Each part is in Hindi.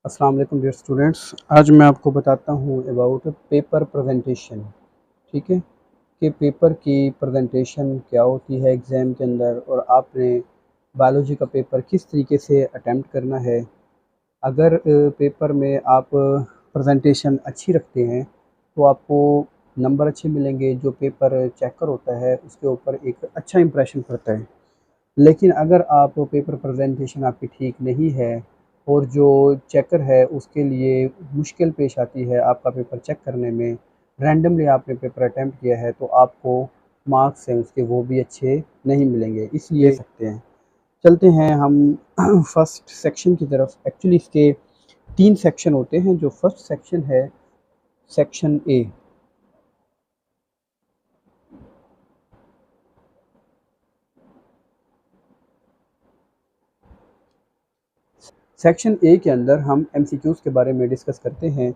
अस्सलाम वालेकुम डियर स्टूडेंट्स। आज मैं आपको बताता हूँ अबाउट पेपर प्रेजेंटेशन। ठीक है कि पेपर की प्रेजेंटेशन क्या होती है एग्ज़ाम के अंदर, और आपने बायोलॉजी का पेपर किस तरीके से अटेम्प्ट करना है। अगर पेपर में आप प्रेजेंटेशन अच्छी रखते हैं तो आपको नंबर अच्छे मिलेंगे। जो पेपर चेकर होता है उसके ऊपर एक अच्छा इंप्रेशन पड़ता है। लेकिन अगर आप पेपर प्रेजेंटेशन आपकी ठीक नहीं है और जो चेकर है उसके लिए मुश्किल पेश आती है आपका पेपर चेक करने में, रैंडमली आपने पेपर अटैम्प्ट किया है, तो आपको मार्क्स हैं उसके वो भी अच्छे नहीं मिलेंगे, इसलिए सकते हैं। चलते हैं हम फर्स्ट सेक्शन की तरफ। एक्चुअली इसके 3 सेक्शन होते हैं। जो फर्स्ट सेक्शन है, सेक्शन ए। सेक्शन ए के अंदर हम एमसीक्यूज़ के बारे में डिस्कस करते हैं।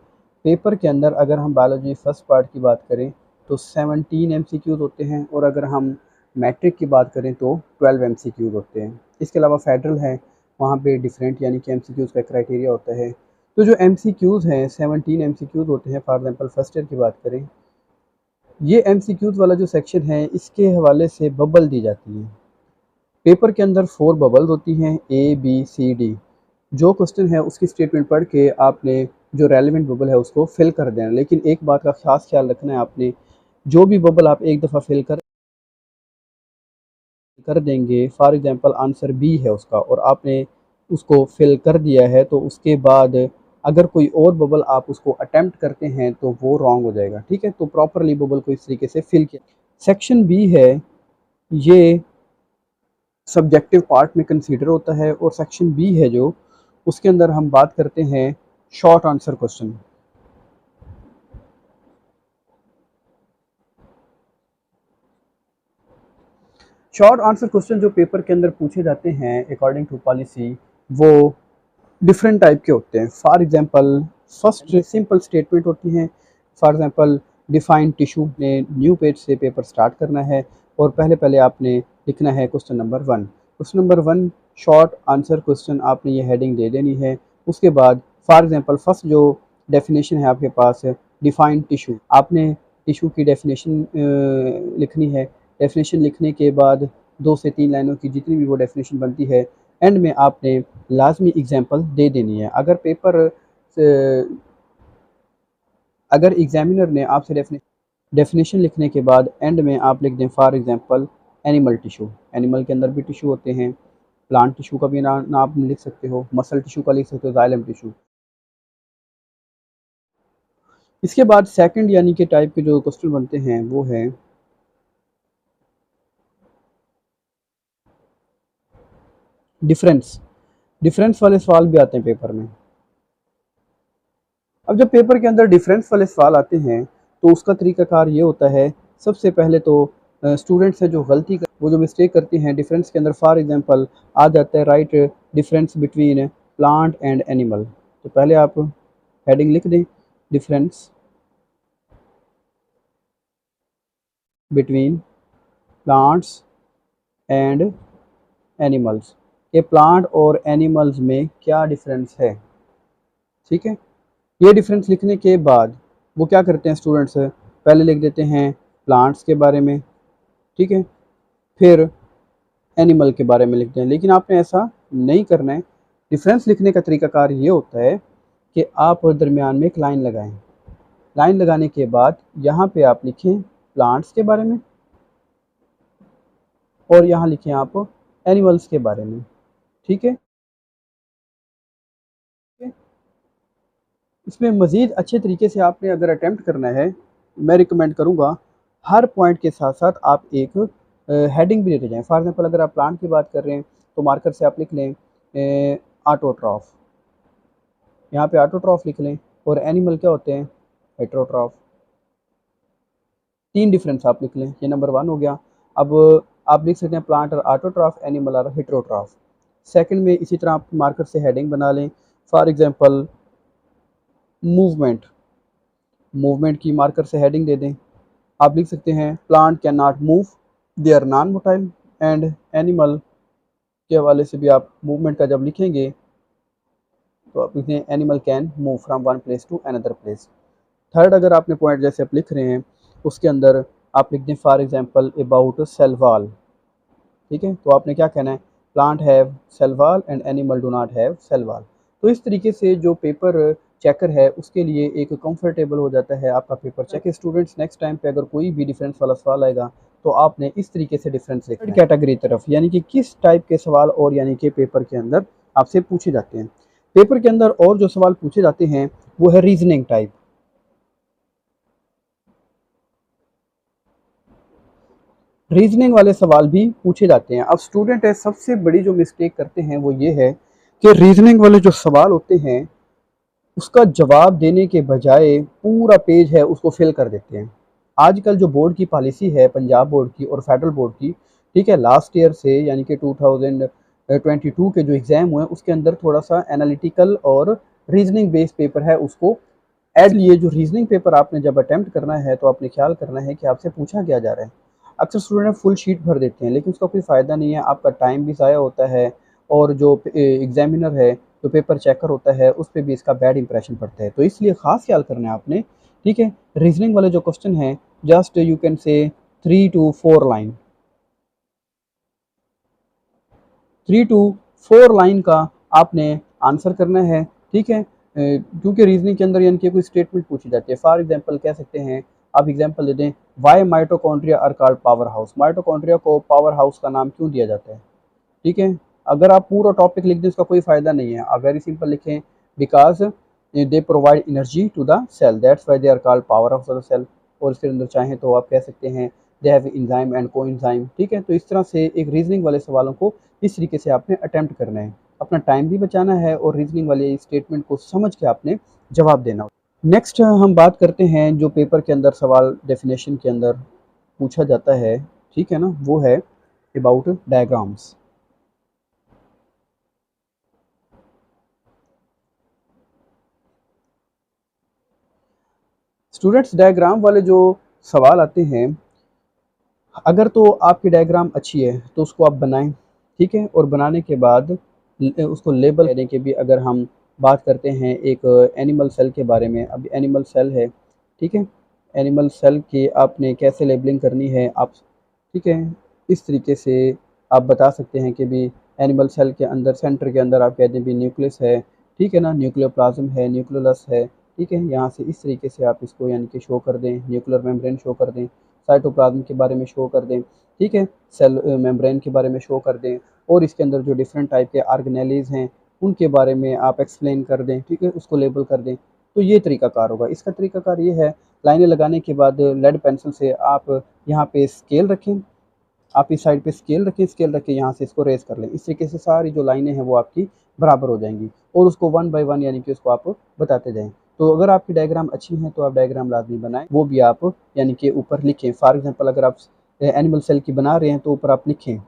पेपर के अंदर अगर हम बायोलॉजी फर्स्ट पार्ट की बात करें तो 17 एमसीक्यूज़ होते हैं, और अगर हम मैट्रिक की बात करें तो 12 एमसीक्यूज़ होते हैं। इसके अलावा फेडरल है, वहाँ पे डिफरेंट यानी कि एमसीक्यूज़ का क्राइटेरिया होता है। तो जो एमसीक्यूज़ हैं 17 एमसीक्यूज़ होते हैं। फॉर एग्जांपल फर्स्ट ईयर की बात करें, ये एमसीक्यूज़ वाला जो सेक्शन है इसके हवाले से बबल दी जाती है। पेपर के अंदर 4 बबल्स होती हैं, ए बी सी डी। जो क्वेश्चन है उसकी स्टेटमेंट पढ़ के आपने जो रेलेवेंट बबल है उसको फिल कर देना। लेकिन एक बात का खास ख्याल रखना है आपने, जो भी बबल आप एक दफ़ा फिल कर देंगे, फॉर एग्जांपल आंसर बी है उसका और आपने उसको फिल कर दिया है, तो उसके बाद अगर कोई और बबल आप उसको अटेम्प्ट करते हैं तो वो रॉन्ग हो जाएगा। ठीक है, तो प्रॉपरली बबल को इस तरीके से फिल किया। सेक्शन बी है, ये सब्जेक्टिव पार्ट में कंसीडर होता है, और सेक्शन बी है जो, उसके अंदर हम बात करते हैं short answer question. Short answer question जो पेपर के अंदर पूछे जाते हैं अकॉर्डिंग टू पॉलिसी, वो डिफरेंट टाइप के होते हैं। For example first simple statement होती हैं। फॉर एग्जांपल डिफाइन टिश्यू ने न्यू पेज से पेपर स्टार्ट करना है, और पहले पहले आपने लिखना है question number 1। Question number 1 short answer question, आपने ये हेडिंग दे देनी है। उसके बाद फॉर एग्जांपल फर्स्ट जो डेफिनेशन है आपके पास, डिफाइन टिश्यू, आपने टिश्यू की डेफिनेशन लिखनी है। डेफिनेशन लिखने के बाद 2 से 3 लाइनों की जितनी भी वो डेफिनेशन बनती है, एंड में आपने लाजमी एग्जाम्पल दे देनी है। अगर एग्जामिनर ने आपसे डेफिनेशन लिखने के बाद एंड में आप लिख दें for example animal tissue, animal के अंदर भी टिश्यू होते हैं, प्लांट टिश्यू का भी नाम आप लिख सकते हो, मसल टिश्यू का लिख सकते हो, जाइलम टिश्यू। इसके बाद सेकंड यानी कि टाइप के जो क्वेश्चन बनते हैं वो है डिफरेंस। डिफरेंस वाले सवाल भी आते हैं पेपर में। अब जब पेपर के अंदर डिफरेंस वाले सवाल आते हैं तो उसका तरीकाकार ये होता है, सबसे पहले तो स्टूडेंट्स हैं जो गलती कर, वो जो मिस्टेक करती हैं डिफरेंस के अंदर, फॉर एग्जांपल आ जाता है right difference between plant and animal. तो पहले आप हेडिंग लिख दें, difference between plants and animals. ये प्लांट और एनिमल्स में क्या डिफरेंस है। ठीक है, ये डिफरेंस लिखने के बाद वो क्या करते हैं स्टूडेंट्स, पहले लिख देते हैं प्लांट्स के बारे में, ठीक है, फिर एनिमल के बारे में लिखते हैं। लेकिन आपने ऐसा नहीं करना है। डिफरेंस लिखने का तरीकाकार ये होता है कि आप दरमियान में एक लाइन लगाएं। लाइन लगाने के बाद यहाँ पे आप लिखें प्लांट्स के बारे में, और यहाँ लिखें आप एनिमल्स के बारे में। ठीक है, इसमें मज़ीद अच्छे तरीके से आपने अगर अटैम्प्ट करना है, मैं रिकमेंड करूँगा हर पॉइंट के साथ साथ आप एक हेडिंग भी लेते जाएँ। फॉर एग्जांपल अगर आप प्लांट की बात कर रहे हैं तो मार्कर से आप लिख लें ऑटोट्रॉफ, यहाँ पे ऑटोट्रॉफ लिख लें। और एनिमल क्या होते हैं, हेटरोट्रॉफ। 3 डिफरेंस आप लिख लें, ये नंबर 1 हो गया। अब आप लिख सकते हैं प्लांट और ऑटोट्रॉफ, एनिमल और हेटरोट्रॉफ। सेकंड में इसी तरह आप मार्कर से हेडिंग बना लें। फॉर एग्जांपल मूवमेंट, मूवमेंट की मार्कर से हेडिंग दे दें। आप लिख सकते हैं plant can not move, they are non motile. And animal के हवाले से भी आप मूवमेंट का जब लिखेंगे तो आप लिखें animal can move from one place to another place. Third अगर आपने पॉइंट जैसे आप लिख रहे हैं उसके अंदर आप लिख दें for example about cell wall, ठीक है, तो आपने क्या कहना है, plant have cell wall and animal do not have cell wall. तो इस तरीके से जो पेपर चेकर है उसके लिए एक कंफर्टेबल हो जाता है आपका paper check. Students next time पे अगर कोई भी डिफरेंस वाला सवाल आएगा तो आपने इस तरीके से डिफरेंस लिखना है। कैटेगरी तरफ यानी कि किस टाइप के सवाल और यानी कि पेपर के अंदर आपसे पूछे जाते हैं। पेपर के अंदर और जो सवाल पूछे जाते हैं वो है रीजनिंग टाइप। रीजनिंग वाले सवाल भी पूछे जाते हैं। अब स्टूडेंट है सबसे बड़ी जो मिस्टेक करते हैं वो ये है कि रीजनिंग वाले जो सवाल होते हैं उसका जवाब देने के बजाय पूरा पेज है उसको फिल कर देते हैं। आजकल जो बोर्ड की पॉलिसी है पंजाब बोर्ड की और फेडरल बोर्ड की, ठीक है, लास्ट ईयर से यानी कि 2022 के जो एग्ज़ाम हुए उसके अंदर थोड़ा सा एनालिटिकल और रीजनिंग बेस्ड पेपर है उसको ऐड लिए। जो रीजनिंग पेपर आपने जब अटेम्प्ट करना है तो आपने ख्याल करना है कि आपसे पूछा क्या जा रहा है। अक्सर स्टूडेंट फुल शीट भर देते हैं लेकिन उसका कोई फ़ायदा नहीं है, आपका टाइम भी ज़ाया होता है और जो एग्जामिनर है जो पेपर चेकर होता है उस पर भी इसका बैड इंप्रेशन पड़ता है। तो इसलिए ख़ास ख्याल करना है आपने, ठीक है। रीजनिंग वाले जो क्वेश्चन हैं just you can say 3 to 4 line, 3 to 4 line का आपने आंसर करना है, ठीक है। क्योंकि रीजनिंग के अंदर यानी कि कोई स्टेटमेंट पूछी जाती है। फॉर एग्जांपल कह सकते हैं, आप एग्जांपल दे दें, why mitochondria are called power house. Mitochondria को पावर हाउस का नाम क्यों दिया जाता है, ठीक है। अगर आप पूरा टॉपिक लिख दें उसका कोई फ़ायदा नहीं है, आप वेरी सिंपल लिखें, because they provide energy to the cell that's why they are called power of the cell. और इसके अंदर चाहें तो आप कह सकते हैं they have enzyme and coenzyme, ठीक है। तो इस तरह से एक रीजनिंग वाले सवालों को इस तरीके से आपने अटैम्प्ट करना है, अपना टाइम भी बचाना है और रीजनिंग वाले स्टेटमेंट को समझ के आपने जवाब देना। नेक्स्ट हम बात करते हैं जो पेपर के अंदर सवाल डेफिनेशन के अंदर पूछा जाता है, ठीक है ना, वो है अबाउट डायग्राम्स। स्टूडेंट्स डायग्राम वाले जो सवाल आते हैं, अगर तो आपकी डायग्राम अच्छी है तो उसको आप बनाएं, ठीक है, और बनाने के बाद उसको लेबल करने के भी अगर हम बात करते हैं एक एनिमल सेल के बारे में। अब एनिमल सेल है, ठीक है, एनिमल सेल की आपने कैसे लेबलिंग करनी है आप, ठीक है, इस तरीके से आप बता सकते हैं कि भी एनिमल सेल के अंदर सेंटर के अंदर आप कहते हैं भी न्यूक्लियस है, ठीक है ना, न्यूक्लियोप्लाज्म है, न्यूक्लियोलस है, ठीक है। यहाँ से इस तरीके से आप इसको यानी कि शो कर दें, न्यूक्लियर मेम्ब्रेन शो कर दें, साइटोप्लाज्म के बारे में शो कर दें, ठीक है, सेल मेम्ब्रेन के बारे में शो कर दें और इसके अंदर जो डिफरेंट टाइप के ऑर्गेनेलीज हैं उनके बारे में आप एक्सप्लेन कर दें, ठीक है, उसको लेबल कर दें। तो ये तरीकाकार होगा। इसका तरीकाकार ये है, लाइनें लगाने के बाद लेड पेंसिल से आप यहाँ पे स्केल रखें, आप इस साइड पे स्केल रखें, स्केल रख के यहाँ से इसको रेस कर लें। इस तरीके से सारी जो लाइनें हैं वो आपकी बराबर हो जाएंगी और उसको 1 by 1 यानी कि उसको आप बताते जाएँ। तो अगर आपकी डायग्राम अच्छी हैं तो आप डायग्राम लाजमी बनाएं, वो भी आप यानी कि ऊपर लिखें। फॉर एग्जांपल अगर आप एनिमल सेल की बना रहे हैं तो ऊपर आप लिखें,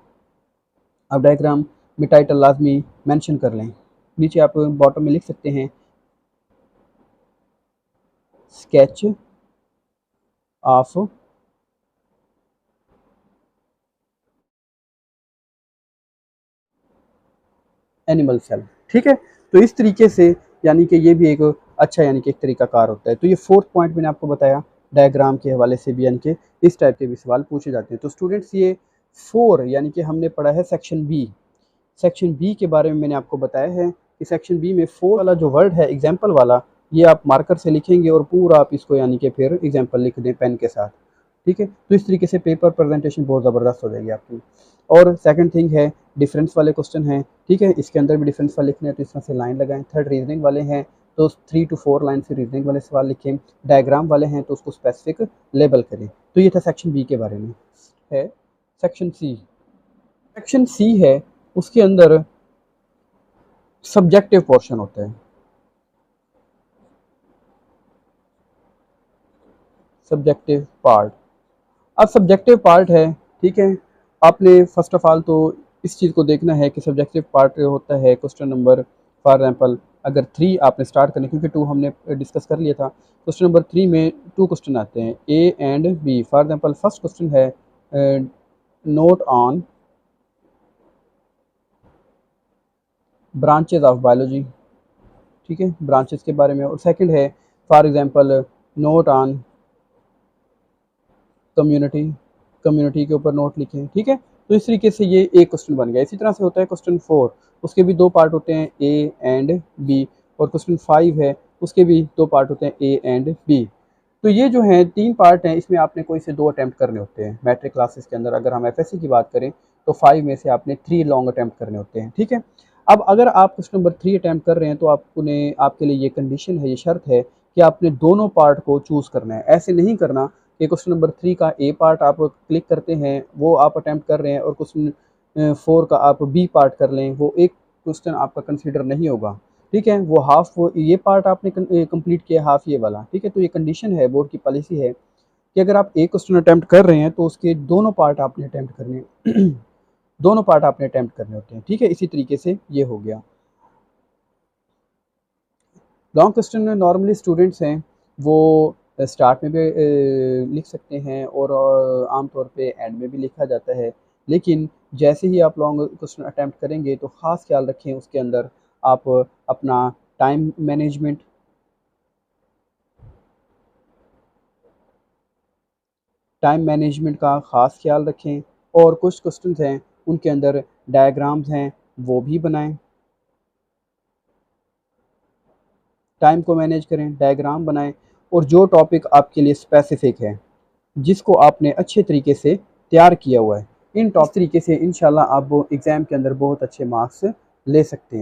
आप डायग्राम में टाइटल लाजमी मेंशन कर लें। नीचे आप बॉटम में लिख सकते हैं स्केच ऑफ एनिमल सेल, ठीक है। तो इस तरीके से यानी कि ये भी एक अच्छा यानी कि एक तरीकाकार होता है। तो ये फोर्थ पॉइंट मैंने आपको बताया, डायग्राम के हवाले से भी यानी कि इस टाइप के भी सवाल पूछे जाते हैं। तो स्टूडेंट्स ये 4 यानी कि हमने पढ़ा है सेक्शन बी। सेक्शन बी के बारे में मैंने आपको बताया है कि सेक्शन बी में 4 वाला जो वर्ड है एग्जाम्पल वाला, ये आप मार्कर से लिखेंगे और पूरा आप इसको यानी कि फिर एग्जाम्पल लिख दें पेन के साथ, ठीक है। तो इस तरीके से पेपर प्रेजेंटेशन बहुत ज़बरदस्त हो जाएगी आपकी। और सेकंड थिंग है डिफरेंस वाले क्वेश्चन हैं, ठीक है, इसके अंदर भी डिफरेंस वाले लिखने हैं तो इस तरह से लाइन लगाएं। थर्ड रीजनिंग वाले हैं तो 3 to 4 लाइन से रीजनिंग वाले सवाल लिखें। डायग्राम वाले हैं तो उसको स्पेसिफिक लेबल करें। तो ये था सेक्शन बी के बारे में। है सेक्शन सी। सेक्शन सी है उसके अंदर सब्जेक्टिव पोर्शन होता है। सब्जेक्टिव पार्ट, अब सब्जेक्टिव पार्ट है, ठीक है। आपने फर्स्ट ऑफ ऑल तो इस चीज़ को देखना है कि सब्जेक्टिव पार्ट होता है क्वेश्चन नंबर, फॉर एग्जाम्पल अगर 3 आपने स्टार्ट करने, क्योंकि 2 हमने डिस्कस कर लिया था। क्वेश्चन नंबर 3 में 2 क्वेश्चन आते हैं, A and B. For example first question है note on branches of biology, ठीक है, ब्रांचेस के बारे में। और सेकंड है for example note on community, community के ऊपर नोट लिखें, ठीक है। तो इस तरीके से ये एक क्वेश्चन बन गया। इसी तरह से होता है क्वेश्चन 4, उसके भी दो पार्ट होते हैं ए एंड बी। और क्वेश्चन 5 है, उसके भी दो पार्ट होते हैं ए एंड बी। तो ये जो है 3 पार्ट हैं, इसमें आपने कोई से 2 अटैम्प्ट करने होते हैं मैट्रिक क्लासेस के अंदर। अगर हम एफएससी की बात करें तो 5 में से आपने 3 लॉन्ग अटैम्प्ट करने होते हैं, ठीक है। अब अगर आप क्वेश्चन नंबर 3 अटैम्प्ट कर रहे हैं तो आपने, आपके लिए ये कंडीशन है, ये शर्त है कि आपने दोनों पार्ट को चूज़ करना है। ऐसे नहीं करना कि क्वेश्चन नंबर 3 का ए पार्ट आप क्लिक करते हैं, वो आप अटैम्प्ट कर रहे हैं, और क्वेश्चन 4 का आप बी पार्ट कर लें, वो एक क्वेश्चन आपका कंसिडर नहीं होगा, ठीक है। वो हाफ, वो ये पार्ट आपने कंप्लीट किया, हाफ ये वाला, ठीक है। तो ये कंडीशन है, बोर्ड की पॉलिसी है कि अगर आप एक क्वेश्चन अटैम्प्ट कर रहे हैं तो उसके दोनों पार्ट आपने अटैम्प्ट करने दोनों पार्ट आपने अटैम्प्ट करने होते हैं, ठीक है। इसी तरीके से ये हो गया। लॉन्ग क्वेश्चन में नॉर्मली स्टूडेंट्स हैं वो स्टार्ट में भी लिख सकते हैं, और आमतौर पे एंड में भी लिखा जाता है। लेकिन जैसे ही आप लॉन्ग क्वेश्चन अटैम्प्ट करेंगे तो ख़ास ख्याल रखें उसके अंदर आप अपना टाइम मैनेजमेंट, का ख़ास ख्याल रखें। और कुछ क्वेश्चंस हैं उनके अंदर डायग्राम्स हैं, वो भी बनाएं। टाइम को मैनेज करें, डायग्राम बनाएं। और जो टॉपिक आपके लिए स्पेसिफिक है, जिसको आपने अच्छे तरीके से तैयार किया हुआ है, इन टॉप तरीके से इंशाल्लाह आप एग्ज़ाम के अंदर बहुत अच्छे मार्क्स ले सकते हैं।